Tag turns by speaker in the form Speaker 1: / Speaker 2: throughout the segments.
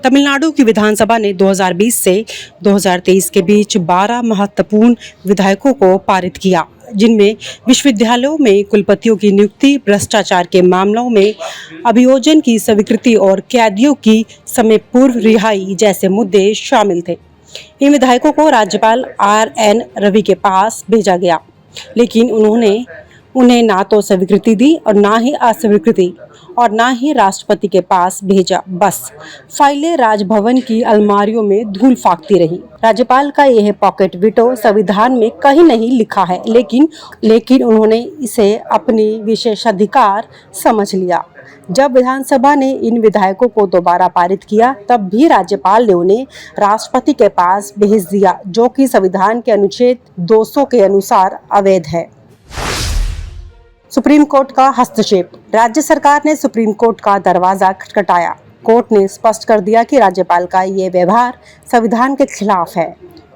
Speaker 1: तमिलनाडु की विधानसभा ने 2020 से 2023 के बीच 12 महत्वपूर्ण विधेयकों को पारित किया, जिनमें विश्वविद्यालयों में कुलपतियों की नियुक्ति, भ्रष्टाचार के मामलों में अभियोजन की स्वीकृति और कैदियों की समय पूर्व रिहाई जैसे मुद्दे शामिल थे। इन विधेयकों को राज्यपाल RN रवि के पास भेजा गया, लेकिन उन्होंने उन्हें ना तो स्वीकृति दी और ना ही अस्वीकृति और ना ही राष्ट्रपति के पास भेजा। बस फाइलें राजभवन की अलमारियों में धूल फाकती रही। राज्यपाल का यह पॉकेट वीटो संविधान में कहीं नहीं लिखा है, लेकिन उन्होंने इसे अपनी विशेषाधिकार समझ लिया। जब विधानसभा ने इन विधेयकों को दोबारा पारित किया, तब भी राज्यपाल ने उन्हें राष्ट्रपति के पास भेज दिया, जो कि संविधान के अनुच्छेद 200 के अनुसार अवैध है। सुप्रीम कोर्ट का हस्तक्षेप। राज्य सरकार ने सुप्रीम कोर्ट का दरवाजा खटखटाया। कोर्ट ने स्पष्ट कर दिया कि राज्यपाल का ये व्यवहार संविधान के खिलाफ है।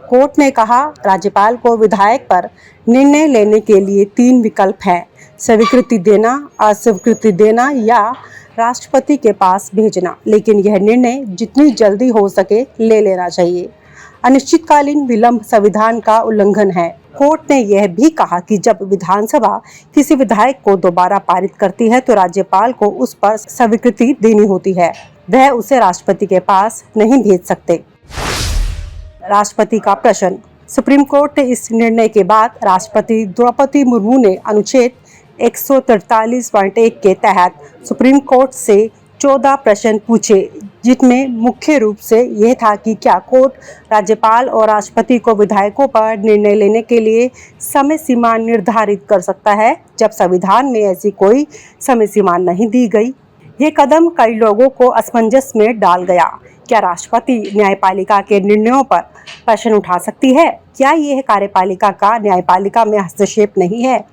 Speaker 1: कोर्ट ने कहा, राज्यपाल को विधेयक पर निर्णय लेने के लिए 3 विकल्प हैं: स्वीकृति देना, अस्वीकृति देना या राष्ट्रपति के पास भेजना, लेकिन यह निर्णय जितनी जल्दी हो सके ले लेना चाहिए। अनिश्चितकालीन विलंब संविधान का उल्लंघन है। कोर्ट ने यह भी कहा कि जब विधानसभा किसी विधेयक को दोबारा पारित करती है तो राज्यपाल को उस पर स्वीकृति देनी होती है, वह उसे राष्ट्रपति के पास नहीं भेज सकते। राष्ट्रपति का प्रश्न। सुप्रीम कोर्ट ने इस निर्णय के बाद राष्ट्रपति द्रौपदी मुर्मू ने अनुच्छेद 143.1 के तहत सुप्रीम कोर्ट से 14 प्रश्न पूछे, जिनमें मुख्य रूप से यह था कि क्या कोर्ट राज्यपाल और राष्ट्रपति को विधेयकों पर निर्णय लेने के लिए समय सीमा निर्धारित कर सकता है, जब संविधान में ऐसी कोई समय सीमा नहीं दी गई। ये कदम कई लोगों को असमंजस में डाल गया। क्या राष्ट्रपति न्यायपालिका के निर्णयों पर प्रश्न उठा सकती है? क्या यह कार्यपालिका का न्यायपालिका में हस्तक्षेप नहीं है?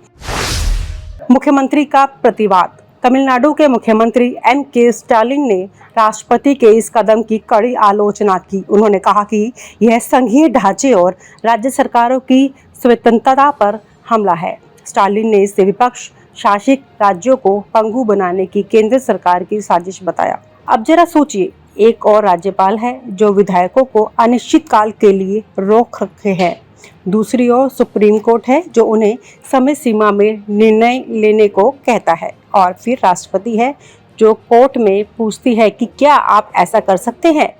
Speaker 1: मुख्यमंत्री का प्रतिवाद। तमिलनाडु के मुख्यमंत्री M.K. स्टालिन ने राष्ट्रपति के इस कदम की कड़ी आलोचना की। उन्होंने कहा कि यह संघीय ढांचे और राज्य सरकारों की स्वतंत्रता पर हमला है। स्टालिन ने इसे विपक्ष शासित राज्यों को पंगु बनाने की केंद्र सरकार की साजिश बताया। अब जरा सोचिए, एक और राज्यपाल है जो विधेयकों को अनिश्चितकाल के लिए रोक रखे हैं, दूसरी ओर सुप्रीम कोर्ट है जो उन्हें समय सीमा में निर्णय लेने को कहता है, और फिर राष्ट्रपति है जो कोर्ट में पूछती है कि क्या आप ऐसा कर सकते हैं।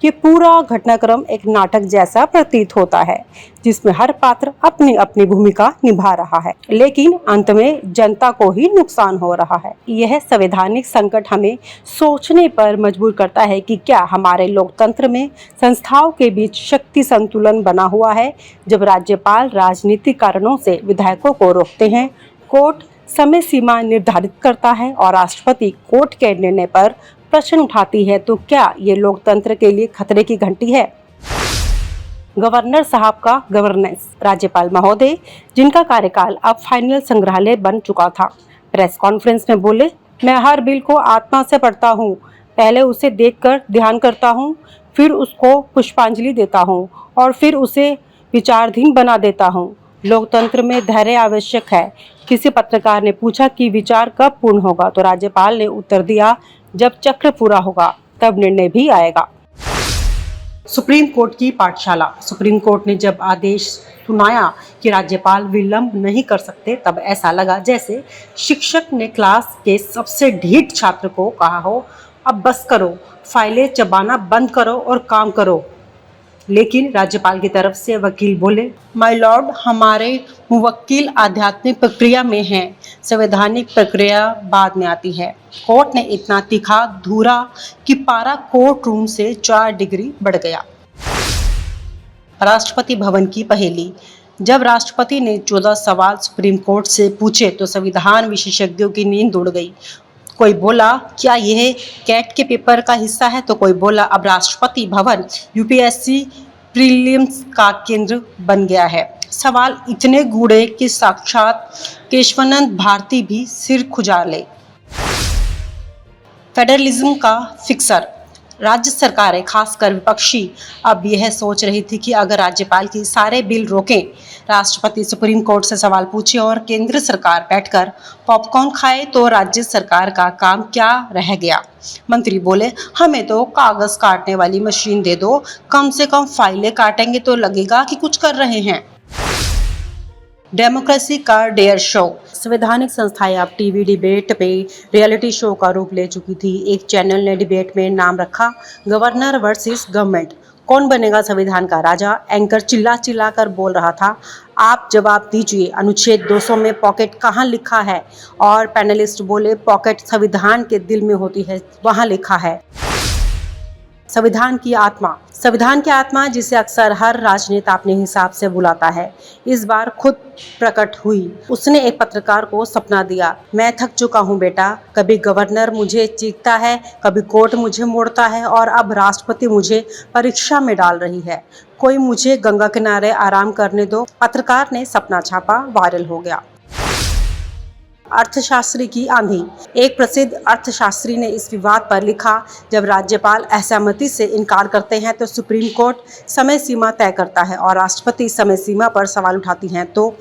Speaker 1: ये पूरा घटनाक्रम एक नाटक जैसा प्रतीत होता है, जिसमें हर पात्र अपनी अपनी भूमिका निभा रहा है, लेकिन अंत में जनता को ही नुकसान हो रहा है। यह संवैधानिक संकट हमें सोचने पर मजबूर करता है कि क्या हमारे लोकतंत्र में संस्थाओं के बीच शक्ति संतुलन बना हुआ है। जब राज्यपाल राजनीतिक कारणों से विधेयकों को रोकते हैं, कोर्ट समय सीमा निर्धारित करता है और राष्ट्रपति कोर्ट के निर्णय पर प्रश्न उठाती है, तो क्या ये लोकतंत्र के लिए खतरे की घंटी है? गवर्नर साहब का गवर्नेंस। राज्यपाल महोदय, जिनका कार्यकाल अब फाइनल संग्रहालय बन चुका था, प्रेस कॉन्फ्रेंस में बोले, मैं हर बिल को आत्मा से पढ़ता हूँ, पहले उसे देखकर ध्यान करता हूँ, फिर उसको पुष्पांजलि देता हूँ और फिर उसे विचाराधीन बना देता हूँ। लोकतंत्र में धैर्य आवश्यक है। किसी पत्रकार ने पूछा कि विचार कब पूर्ण होगा, तो राज्यपाल ने उत्तर दिया, जब चक्र पूरा होगा तब निर्णय भी आएगा। सुप्रीम कोर्ट की पाठशाला। सुप्रीम कोर्ट ने जब आदेश सुनाया कि राज्यपाल विलंब नहीं कर सकते, तब ऐसा लगा जैसे शिक्षक ने क्लास के सबसे ढीठ छात्र को कहा हो, अब बस करो, फाइलें चबाना बंद करो और काम करो। लेकिन राज्यपाल की तरफ से वकील बोले, माय लॉर्ड, हमारे मुवक्किल आध्यात्मिक प्रक्रिया में हैं, संवैधानिक प्रक्रिया बाद में आती है। कोर्ट ने इतना तीखा धूरा कि पारा कोर्ट रूम से 4 डिग्री बढ़ गया। राष्ट्रपति भवन की पहेली। जब राष्ट्रपति ने 14 सवाल सुप्रीम कोर्ट से पूछे तो संविधान विशेषज्ञों की नींद उड़ गई। कोई बोला, क्या यह कैट के पेपर का हिस्सा है, तो कोई बोला, अब राष्ट्रपति भवन UPSC प्रीलिम्स का केंद्र बन गया है। सवाल इतने गूढ़े कि साक्षात केशवानंद भारती भी सिर खुजा ले। फेडरलिज्म का फिक्सर। राज्य सरकारें, खासकर विपक्षी, अब यह सोच रही थी कि अगर राज्यपाल की सारे बिल रोकें, राष्ट्रपति सुप्रीम कोर्ट से सवाल पूछे और केंद्र सरकार बैठकर पॉपकॉर्न खाए तो राज्य सरकार का काम क्या रह गया। मंत्री बोले, हमें तो कागज काटने वाली मशीन दे दो, कम से कम फाइलें काटेंगे तो लगेगा कि कुछ कर रहे हैं। डेमोक्रेसी का डेयर शो। संवैधानिक संस्थाएं अब टीवी डिबेट पे रियलिटी शो का रूप ले चुकी थी। एक चैनल ने डिबेट में नाम रखा गवर्नर वर्सेस गवर्नमेंट, कौन बनेगा संविधान का राजा। एंकर चिल्ला चिल्ला कर बोल रहा था, आप जवाब दीजिए, अनुच्छेद 200 में पॉकेट कहाँ लिखा है। और पैनलिस्ट बोले, पॉकेट संविधान के दिल में होती है, वहाँ लिखा है। संविधान की आत्मा जिसे अक्सर हर राजनेता अपने हिसाब से बुलाता है, इस बार खुद प्रकट हुई। उसने एक पत्रकार को सपना दिया, मैं थक चुका हूँ बेटा, कभी गवर्नर मुझे चीखता है, कभी कोर्ट मुझे मोड़ता है और अब राष्ट्रपति मुझे परीक्षा में डाल रही है, कोई मुझे गंगा किनारे आराम करने दो। पत्रकार ने सपना छापा, वायरल हो गया। अर्थशास्त्री की आंधी। एक प्रसिद्ध अर्थशास्त्री ने इस विवाद पर लिखा, जब राज्यपाल असहमति से इनकार करते हैं तो सुप्रीम कोर्ट समय सीमा तय करता है और राष्ट्रपति समय सीमा पर सवाल उठाती हैं तो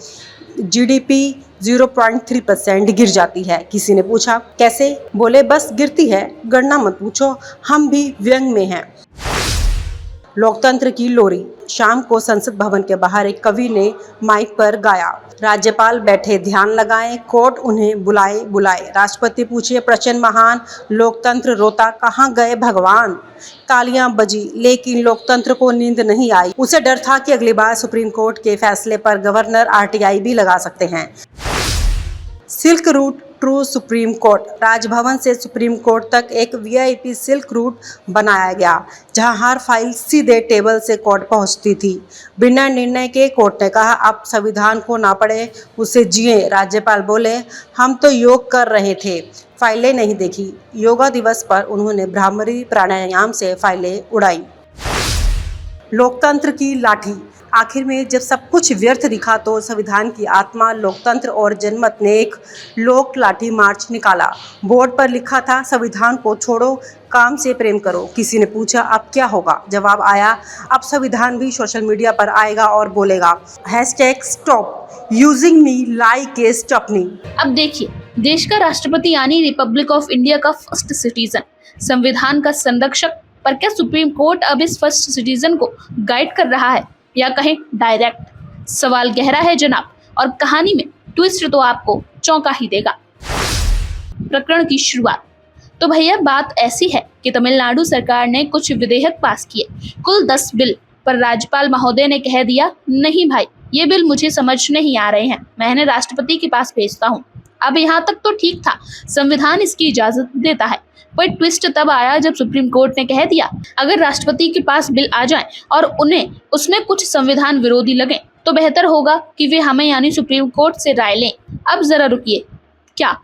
Speaker 1: जीडीपी 0.3% गिर जाती है। किसी ने पूछा, कैसे? बोले, बस गिरती है, गणना मत पूछो, हम भी व्यंग में हैं। लोकतंत्र की लोरी। शाम को संसद भवन के बाहर एक कवि ने माइक पर गाया, राज्यपाल बैठे ध्यान लगाएं, कोर्ट उन्हें बुलाए। राष्ट्रपति पूछे, प्रचंड महान लोकतंत्र रोता, कहाँ गए भगवान। तालियां बजी, लेकिन लोकतंत्र को नींद नहीं आई। उसे डर था कि अगली बार सुप्रीम कोर्ट के फैसले पर गवर्नर आरटीआई भी लगा सकते हैं। Silk route to Supreme Court. Rajbhavan से सुप्रीम कोर्ट तक एक वीआईपी सिल्क रूट बनाया गया, जहां हर फाइल सीधे टेबल से कोर्ट पहुंचती थी। बिना निर्णय के कोर्ट ने कहा, अब संविधान को ना पढ़े, उसे जिए। राज्यपाल बोले, हम तो योग कर रहे थे, फाइलें नहीं देखी। योगा दिवस पर उन्होंने ब्राह्मरी प्राणायाम से फाइलें उड़ाई। लोकतंत्र की लाठी। आखिर में जब सब कुछ व्यर्थ दिखा तो संविधान की आत्मा लोकतंत्र और जनमत ने एक लोक लाठी मार्च निकाला। बोर्ड पर लिखा था, संविधान को छोड़ो, काम से प्रेम करो। किसी ने पूछा, अब क्या होगा? जवाब आया, अब संविधान भी सोशल मीडिया पर आएगा और बोलेगा, #stop using me like a stopney।
Speaker 2: अब देखिए, देश का राष्ट्रपति यानी रिपब्लिक ऑफ इंडिया का फर्स्ट सिटीजन, संविधान का संरक्षक, पर क्या सुप्रीम कोर्ट अब इस फर्स्ट सिटीजन को गाइड कर रहा है या कहें डायरेक्ट? सवाल गहरा है जनाब, और कहानी में ट्विस्ट तो आपको चौंका ही देगा। प्रकरण की शुरुआत। तो भैया बात ऐसी है कि तमिलनाडु सरकार ने कुछ विधेयक पास किए, कुल 10 बिल, पर राज्यपाल महोदय ने कह दिया, नहीं भाई, ये बिल मुझे समझ नहीं आ रहे हैं, मैं इन्हें राष्ट्रपति के पास भेजता हूँ। अब यहाँ तक तो ठीक था, संविधान इसकी इजाजत देता है, पर ट्विस्ट तब आया जब सुप्रीम कोर्ट ने कह दिया, अगर राष्ट्रपति के पास बिल आ जाए और उन्हें उसमें कुछ संविधान विरोधी लगे तो बेहतर होगा कि वे हमें यानी सुप्रीम कोर्ट से राय लें। अब जरा रुकिए, क्या?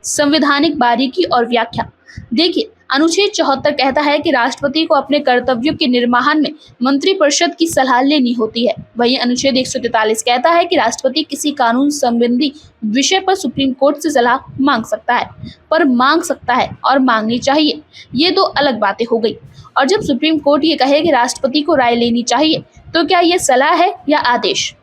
Speaker 2: संवैधानिक बारीकी और व्याख्या। देखिए, अनुच्छेद 74 कहता है कि राष्ट्रपति को अपने कर्तव्यों के निर्वहन में मंत्रिपरिषद की सलाह लेनी होती है। वहीं अनुच्छेद 143 कहता है कि राष्ट्रपति किसी कानून संबंधी विषय पर सुप्रीम कोर्ट से सलाह मांग सकता है, पर मांग सकता है और मांगनी चाहिए, ये दो अलग बातें हो गई। और जब सुप्रीम कोर्ट ये कहे कि राष्ट्रपति को राय लेनी चाहिए, तो क्या ये सलाह है या आदेश?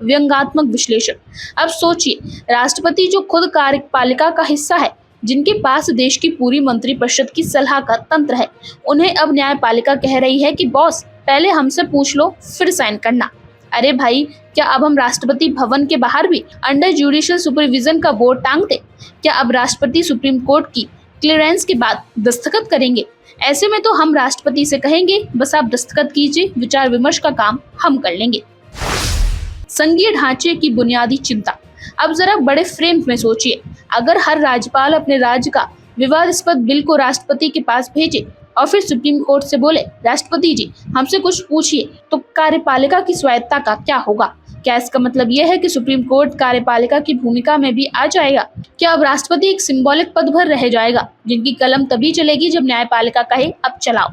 Speaker 2: व्यंग्यात्मक विश्लेषण। अब सोचिए, राष्ट्रपति जो खुद कार्यपालिका का हिस्सा है, जिनके पास देश की पूरी मंत्रिपरिषद की सलाह का तंत्र है, उन्हें अब न्यायपालिका कह रही है कि बॉस, पहले हमसे पूछ लो फिर साइन करना। अरे भाई, क्या अब हम राष्ट्रपति भवन के बाहर भी अंडर जुडिशियल सुपरविजन का बोर्ड टांगते? क्या अब राष्ट्रपति सुप्रीम कोर्ट की क्लियरेंस के बाद दस्तखत करेंगे? ऐसे में तो हम राष्ट्रपति से कहेंगे, बस आप दस्तखत कीजिए, विचार विमर्श का काम हम कर लेंगे। संघीय ढांचे की बुनियादी चिंता। अब जरा बड़े फ्रेम में सोचिए, अगर हर राज्यपाल अपने राज्य का विवादास्पद बिल को राष्ट्रपति के पास भेजे और फिर सुप्रीम कोर्ट से बोले, राष्ट्रपति जी हमसे कुछ पूछिए, तो कार्यपालिका की स्वायत्तता का क्या होगा? क्या इसका मतलब यह है कि सुप्रीम कोर्ट कार्यपालिका की भूमिका में भी आ जाएगा? क्या अब राष्ट्रपति एक सिंबॉलिक पद भर रह जाएगा, जिनकी कलम तभी चलेगी जब न्यायपालिका कहे अब चलाओ?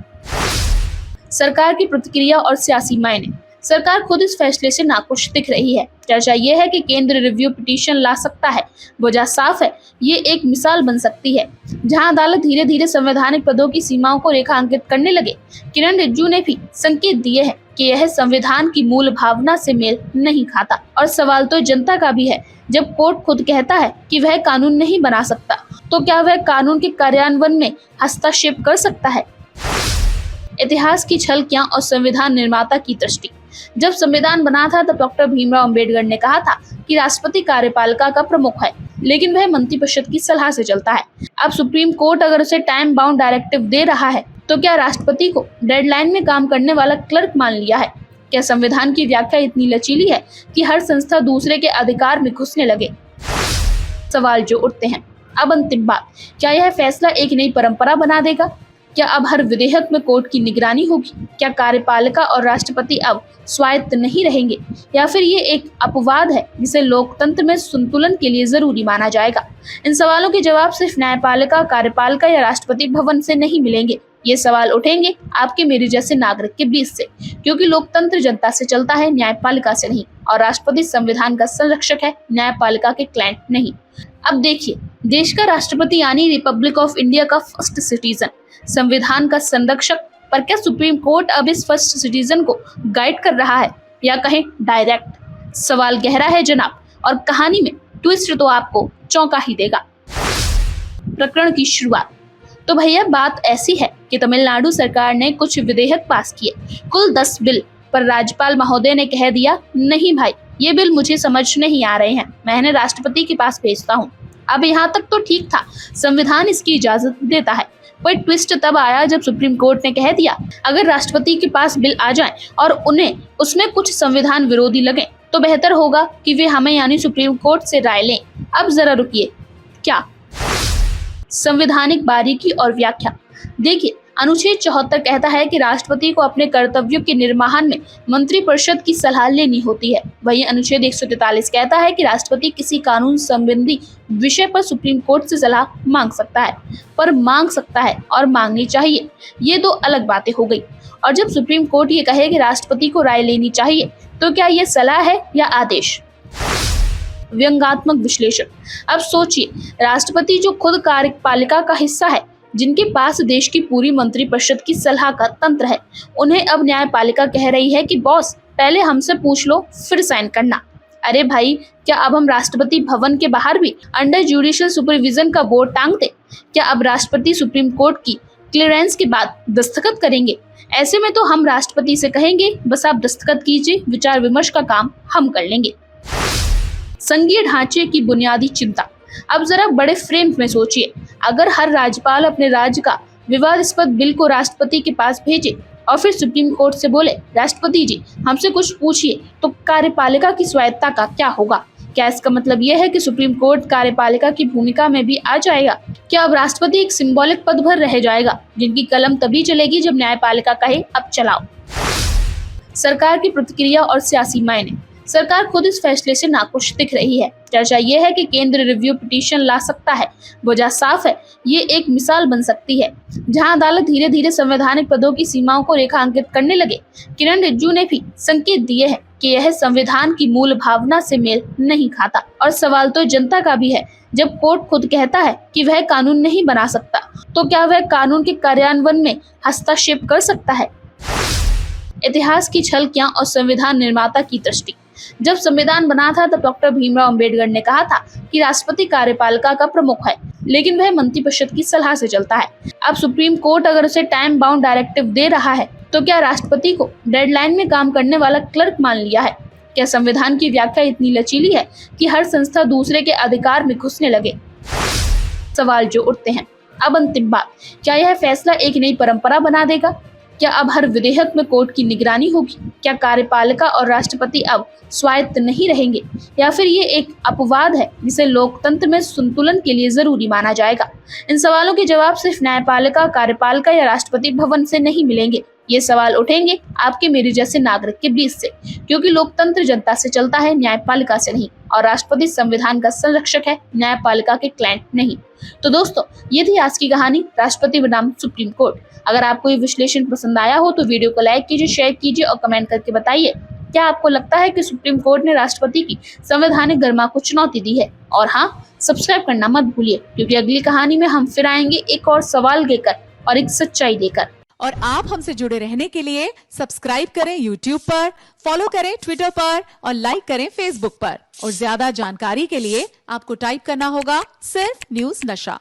Speaker 2: सरकार की प्रतिक्रिया और सियासी मायने। सरकार खुद इस फैसले से नाखुश दिख रही है। चर्चा ये है कि केंद्र रिव्यू पिटीशन ला सकता है। वजह साफ है, ये एक मिसाल बन सकती है जहां अदालत धीरे धीरे संवैधानिक पदों की सीमाओं को रेखांकित करने लगे। किरण रिजिजू ने भी संकेत दिए हैं कि यह संविधान की मूल भावना से मेल नहीं खाता। और सवाल तो जनता का भी है, जब कोर्ट खुद कहता है कि वह कानून नहीं बना सकता, तो क्या वह कानून के कार्यान्वयन में हस्तक्षेप कर सकता है? इतिहास की झलकियां और संविधान निर्माता की दृष्टि। जब संविधान बना था तब डॉक्टर भीमराव अंबेडकर ने कहा था कि राष्ट्रपति कार्यपालिका का प्रमुख है, लेकिन वह मंत्रिपरिषद की सलाह से चलता है। अब सुप्रीम कोर्ट अगर उसे टाइम बाउंड डायरेक्टिव दे रहा है, तो क्या राष्ट्रपति को डेडलाइन में काम करने वाला क्लर्क मान लिया है? क्या संविधान की व्याख्या इतनी लचीली है कि हर संस्था दूसरे के अधिकार में घुसने लगे? सवाल जो उठते हैं। अब अंतिम बात, क्या यह फैसला एक नई परंपरा बना देगा? क्या अब हर विधेयक में कोर्ट की निगरानी होगी? क्या कार्यपालिका और राष्ट्रपति अब स्वायत्त नहीं रहेंगे? या फिर ये एक अपवाद है जिसे लोकतंत्र में संतुलन के लिए जरूरी माना जाएगा? इन सवालों के जवाब सिर्फ न्यायपालिका, कार्यपालिका या राष्ट्रपति भवन से नहीं मिलेंगे। ये सवाल उठेंगे आपके मेरे जैसे नागरिक के बीच से, क्योंकि लोकतंत्र जनता से चलता है, न्यायपालिका से नहीं। और राष्ट्रपति संविधान का संरक्षक है, न्यायपालिका के क्लाइंट नहीं। अब देखिए, देश का राष्ट्रपति यानी रिपब्लिक ऑफ इंडिया का फर्स्ट सिटीजन, संविधान का संरक्षक, पर क्या सुप्रीम कोर्ट अब इस फर्स्ट सिटीजन को गाइड कर रहा है, या कहें डायरेक्ट? सवाल गहरा है जनाब, और कहानी में ट्विस्ट तो आपको चौंका ही देगा। प्रकरण की शुरुआत। तो भैया बात ऐसी है कि तमिलनाडु सरकार ने कुछ विधेयक पास किए, कुल 10 बिल, पर राज्यपाल महोदय ने कह दिया, नहीं भाई, ये बिल मुझे समझ नहीं आ रहे हैं, मैं इन्हें राष्ट्रपति के पास भेजता हूँ। अब यहाँ तक तो ठीक था, संविधान इसकी इजाजत देता है, पर ट्विस्ट तब आया जब सुप्रीम कोर्ट ने कह दिया, अगर राष्ट्रपति के पास बिल आ जाएं और उन्हें उसमें कुछ संविधान विरोधी लगे, तो बेहतर होगा कि वे हमें यानी सुप्रीम कोर्ट से राय लें। अब जरा रुकिए, क्या? संवैधानिक बारीकी और व्याख्या। देखिए, अनुच्छेद 74 कहता है कि राष्ट्रपति को अपने कर्तव्यों के निर्वहन में मंत्रिपरिषद की सलाह लेनी होती है। वहीं अनुच्छेद 143 कहता है कि राष्ट्रपति किसी कानून संबंधी विषय पर सुप्रीम कोर्ट से सलाह मांग सकता है, पर मांग सकता है और मांगनी चाहिए, ये दो अलग बातें हो गई। और जब सुप्रीम कोर्ट ये कहे कि राष्ट्रपति को राय लेनी चाहिए, तो क्या ये सलाह है या आदेश? व्यंग्यात्मक विश्लेषण। अब सोचिए, राष्ट्रपति जो खुद कार्यपालिका का हिस्सा है, जिनके पास देश की पूरी मंत्रिपरिषद की सलाह का तंत्र है, उन्हें अब न्यायपालिका कह रही है कि बॉस, पहले हमसे पूछ लो फिर साइन करना। अरे भाई, क्या अब हम राष्ट्रपति भवन के बाहर भी अंडर जुडिशियल सुपरविजन का बोर्ड टांग दे? क्या अब राष्ट्रपति सुप्रीम कोर्ट की क्लियरेंस के बाद दस्तखत करेंगे? ऐसे में तो हम राष्ट्रपति से कहेंगे, बस आप दस्तखत कीजिए, विचार विमर्श का काम हम कर लेंगे। संघीय ढांचे की बुनियादी चिंता। अब जरा बड़े फ्रेम में सोचिए, अगर हर राज्यपाल अपने राज्य का विवादास्पद बिल को राष्ट्रपति के पास भेजे और फिर सुप्रीम कोर्ट से बोले, राष्ट्रपति जी हमसे कुछ पूछिए, तो कार्यपालिका की स्वायत्तता का क्या होगा? क्या इसका मतलब यह है कि सुप्रीम कोर्ट कार्यपालिका की भूमिका में भी आ जाएगा? क्या अब राष्ट्रपति एक सिंबॉलिक पद भर रह जाएगा, जिनकी कलम तभी चलेगी जब न्यायपालिका कहे अब चलाओ? सरकार की प्रतिक्रिया और सियासी मायने। सरकार खुद इस फैसले से नाखुश दिख रही है। चर्चा यह है कि केंद्र रिव्यू पिटीशन ला सकता है। वजह साफ है, ये एक मिसाल बन सकती है जहां अदालत धीरे धीरे संवैधानिक पदों की सीमाओं को रेखांकित करने लगे। किरण रिजिजू ने भी संकेत दिए हैं कि यह संविधान की मूल भावना से मेल नहीं खाता। और सवाल तो जनता का भी है, जब कोर्ट खुद कहता है कि वह कानून नहीं बना सकता, तो क्या वह कानून के कार्यान्वयन में हस्तक्षेप कर सकता है? इतिहास की झलकियां और संविधान निर्माता की दृष्टि। जब संविधान बना था तब डॉक्टर भीमराव अंबेडकर ने कहा था कि राष्ट्रपति कार्यपालिका का प्रमुख है, लेकिन वह मंत्रिपरिषद की सलाह से चलता है। अब सुप्रीम कोर्ट अगर उसे टाइम बाउंड डायरेक्टिव दे रहा है, तो क्या राष्ट्रपति को डेडलाइन में काम करने वाला क्लर्क मान लिया है? क्या संविधान की व्याख्या इतनी लचीली है कि हर संस्था दूसरे के अधिकार में घुसने लगे? सवाल जो उठते हैं। अब अंतिम बात, क्या यह फैसला एक नई परंपरा बना देगा? क्या अब हर विधेयक में कोर्ट की निगरानी होगी? क्या कार्यपालिका और राष्ट्रपति अब स्वायत्त नहीं रहेंगे? या फिर ये एक अपवाद है जिसे लोकतंत्र में संतुलन के लिए जरूरी माना जाएगा? इन सवालों के जवाब सिर्फ न्यायपालिका, कार्यपालिका या राष्ट्रपति भवन से नहीं मिलेंगे। ये सवाल उठेंगे आपके मेरे जैसे नागरिक के बीच से, क्योंकि लोकतंत्र जनता से चलता है, न्यायपालिका से नहीं। और राष्ट्रपति संविधान का संरक्षक है, न्यायपालिका के क्लाइंट नहीं। तो दोस्तों, ये थी आज की कहानी, राष्ट्रपति बनाम सुप्रीम कोर्ट। अगर आपको ये विश्लेषण पसंद आया हो तो वीडियो को लाइक कीजिए, शेयर कीजिए और कमेंट करके बताइए, क्या आपको लगता है कि सुप्रीम कोर्ट ने राष्ट्रपति की संवैधानिक गरिमा को चुनौती दी है? और हाँ, सब्सक्राइब करना मत भूलिए, क्योंकि अगली कहानी में हम फिर आएंगे एक और सवाल लेकर और एक सच्चाई लेकर।
Speaker 3: और आप हमसे जुड़े रहने के लिए सब्सक्राइब करें YouTube पर, फॉलो करें Twitter पर और लाइक करें Facebook पर। और ज्यादा जानकारी के लिए आपको टाइप करना होगा सिर्फ न्यूज नशा।